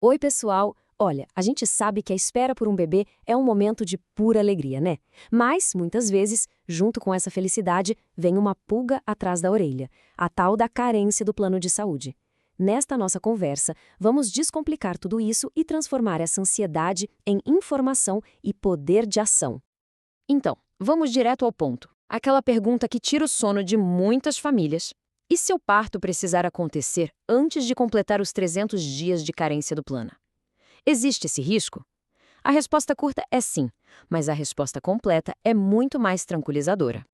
Oi, pessoal! Olha, a gente sabe que a espera por um bebê é um momento de pura alegria, né? Mas, muitas vezes, junto com essa felicidade, vem uma pulga atrás da orelha, a tal da carência do plano de saúde. Nesta nossa conversa, vamos descomplicar tudo isso e transformar essa ansiedade em informação e poder de ação. Então, vamos direto ao ponto. Aquela pergunta que tira o sono de muitas famílias. E se o parto precisar acontecer antes de completar os 300 dias de carência do plano? Existe esse risco? A resposta curta é sim, mas a resposta completa é muito mais tranquilizadora.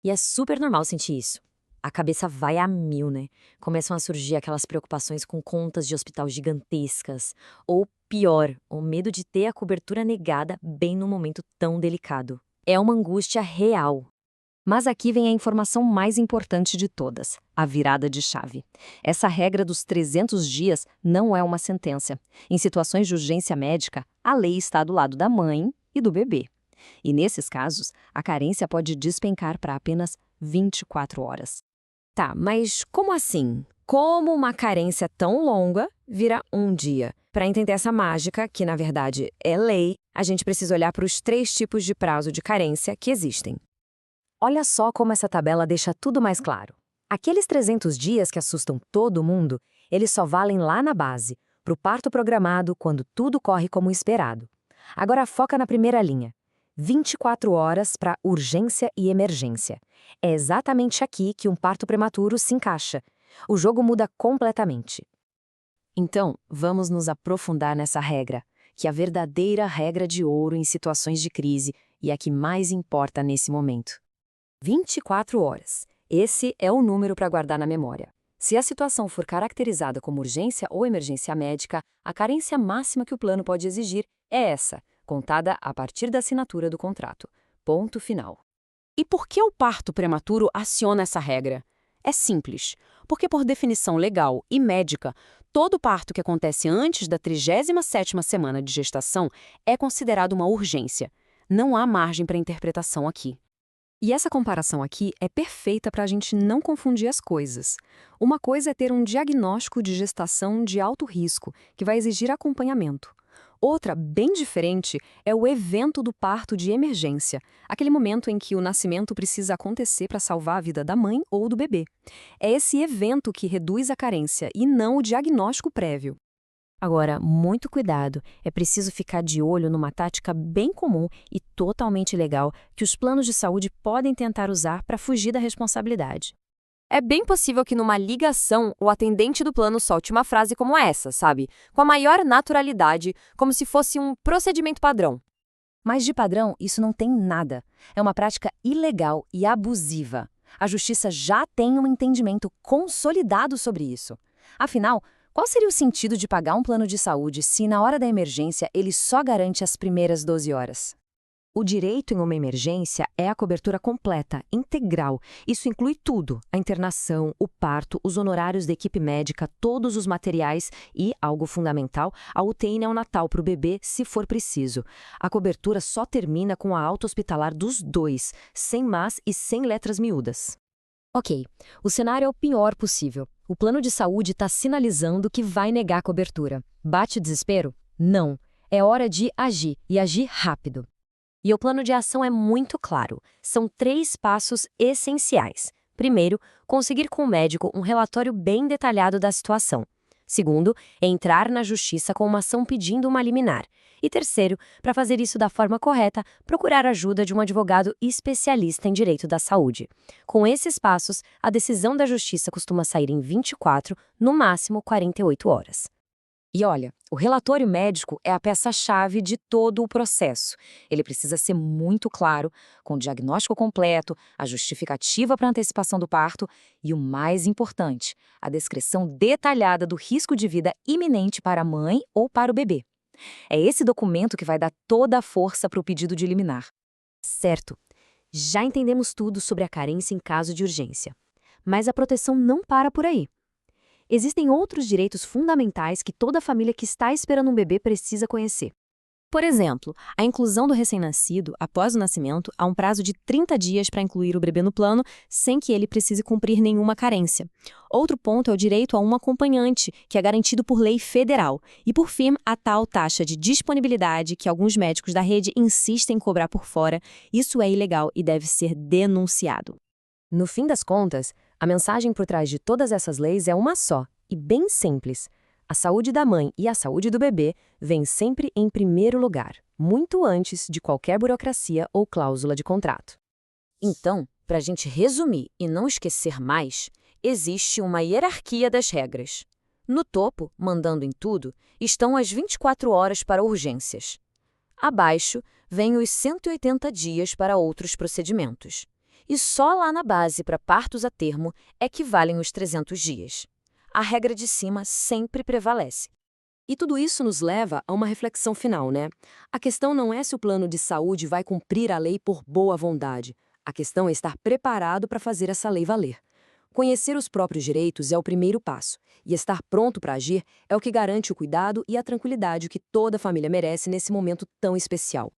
E é super normal sentir isso. A cabeça vai a mil, né? Começam a surgir aquelas preocupações com contas de hospital gigantescas. Ou pior, o medo de ter a cobertura negada bem num momento tão delicado. É uma angústia real. Mas aqui vem a informação mais importante de todas, a virada de chave. Essa regra dos 300 dias não é uma sentença. Em situações de urgência médica, a lei está do lado da mãe e do bebê. E nesses casos, a carência pode despencar para apenas 24 horas. Tá, mas como assim? Como uma carência tão longa vira um dia? Para entender essa mágica, que na verdade é lei, a gente precisa olhar para os 3 tipos de prazo de carência que existem. Olha só como essa tabela deixa tudo mais claro. Aqueles 300 dias que assustam todo mundo, eles só valem lá na base, para o parto programado quando tudo corre como esperado. Agora foca na primeira linha. 24 horas para urgência e emergência. É exatamente aqui que um parto prematuro se encaixa. O jogo muda completamente. Então, vamos nos aprofundar nessa regra, que é a verdadeira regra de ouro em situações de crise e a que mais importa nesse momento. 24 horas. Esse é o número para guardar na memória. Se a situação for caracterizada como urgência ou emergência médica, a carência máxima que o plano pode exigir é essa, contada a partir da assinatura do contrato. Ponto final. E por que o parto prematuro aciona essa regra? É simples, porque por definição legal e médica, todo parto que acontece antes da 37ª semana de gestação é considerado uma urgência. Não há margem para interpretação aqui. E essa comparação aqui é perfeita para a gente não confundir as coisas. Uma coisa é ter um diagnóstico de gestação de alto risco, que vai exigir acompanhamento. Outra, bem diferente, é o evento do parto de emergência, aquele momento em que o nascimento precisa acontecer para salvar a vida da mãe ou do bebê. É esse evento que reduz a carência e não o diagnóstico prévio. Agora, muito cuidado, é preciso ficar de olho numa tática bem comum e totalmente legal que os planos de saúde podem tentar usar para fugir da responsabilidade. É bem possível que numa ligação o atendente do plano solte uma frase como essa, sabe? Com a maior naturalidade, como se fosse um procedimento padrão. Mas de padrão, isso não tem nada. É uma prática ilegal e abusiva. A justiça já tem um entendimento consolidado sobre isso. Afinal, qual seria o sentido de pagar um plano de saúde se, na hora da emergência, ele só garante as primeiras 12 horas? O direito em uma emergência é a cobertura completa, integral. Isso inclui tudo: a internação, o parto, os honorários da equipe médica, todos os materiais e, algo fundamental, a UTI neonatal para o bebê, se for preciso. A cobertura só termina com a alta hospitalar dos dois, sem mas e sem letras miúdas. Ok, o cenário é o pior possível. O plano de saúde está sinalizando que vai negar a cobertura. Bate o desespero? Não. É hora de agir, e agir rápido. E o plano de ação é muito claro. São 3 passos essenciais. Primeiro, conseguir com o médico um relatório bem detalhado da situação. Segundo, entrar na justiça com uma ação pedindo uma liminar. E terceiro, para fazer isso da forma correta, procurar a ajuda de um advogado especialista em direito da saúde. Com esses passos, a decisão da justiça costuma sair em 24, no máximo 48 horas. E olha, o relatório médico é a peça-chave de todo o processo. Ele precisa ser muito claro, com o diagnóstico completo, a justificativa para a antecipação do parto e, o mais importante, a descrição detalhada do risco de vida iminente para a mãe ou para o bebê. É esse documento que vai dar toda a força para o pedido de liminar. Certo, já entendemos tudo sobre a carência em caso de urgência. Mas a proteção não para por aí. Existem outros direitos fundamentais que toda família que está esperando um bebê precisa conhecer. Por exemplo, a inclusão do recém-nascido após o nascimento há um prazo de 30 dias para incluir o bebê no plano, sem que ele precise cumprir nenhuma carência. Outro ponto é o direito a um acompanhante, que é garantido por lei federal. E, por fim, a tal taxa de disponibilidade que alguns médicos da rede insistem em cobrar por fora. Isso é ilegal e deve ser denunciado. No fim das contas, a mensagem por trás de todas essas leis é uma só, e bem simples. A saúde da mãe e a saúde do bebê vêm sempre em primeiro lugar, muito antes de qualquer burocracia ou cláusula de contrato. Então, para a gente resumir e não esquecer mais, existe uma hierarquia das regras. No topo, mandando em tudo, estão as 24 horas para urgências. Abaixo, vêm os 180 dias para outros procedimentos. E só lá na base, para partos a termo, é que valem os 300 dias. A regra de cima sempre prevalece. E tudo isso nos leva a uma reflexão final, né? A questão não é se o plano de saúde vai cumprir a lei por boa vontade. A questão é estar preparado para fazer essa lei valer. Conhecer os próprios direitos é o primeiro passo, e estar pronto para agir é o que garante o cuidado e a tranquilidade que toda família merece nesse momento tão especial.